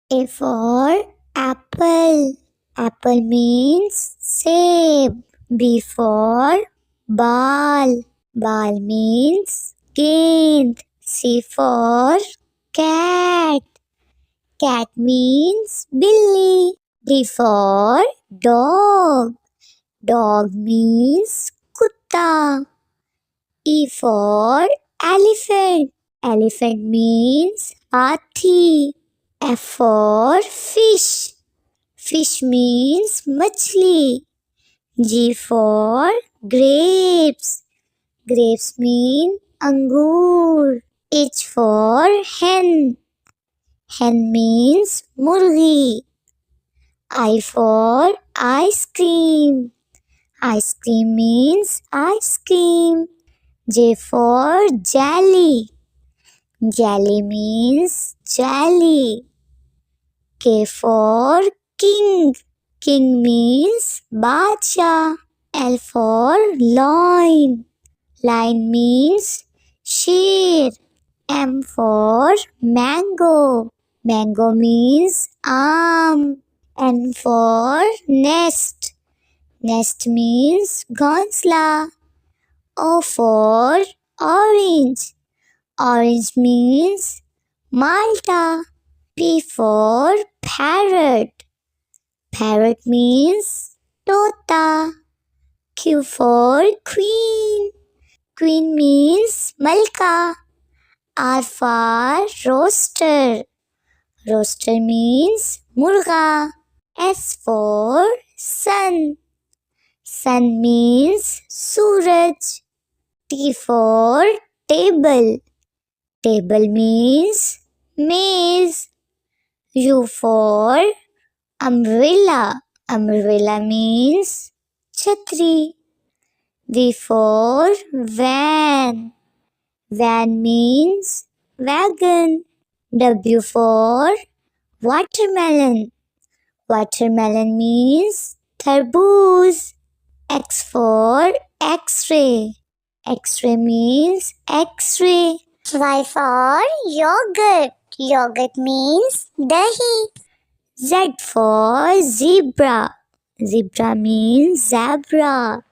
A for apple. Apple means save. B for ball. Ball means gained. C for cat. Cat means Billy. D for dog. Dog means Kutta. E for elephant. Elephant means Hathi. F for fish. Fish means machli. G for grapes. Grapes mean angur. H for hen. Hen means murgi. I for ice cream. Ice cream means ice cream. J for jelly. Jelly means jelly. K for king. King means bacha. L for lion. Lion means sheer. M for mango. Mango means arm. N for nest. Nest means ghonsla. O for orange. Orange means Malta. P for parrot. Parrot means Tota. Q for queen. Queen means Malka. R for roaster. Roaster means Murga. S for sun. Sun means Suraj. T for table. Table means maze. U for umbrella. Umbrella means chhatri. V for van. Van means wagon. W for watermelon. Watermelon means tarboos. X for X-ray. X-ray means X-ray. Y for yogurt. Yogurt means dahi. Z for zebra. Zebra means zebra.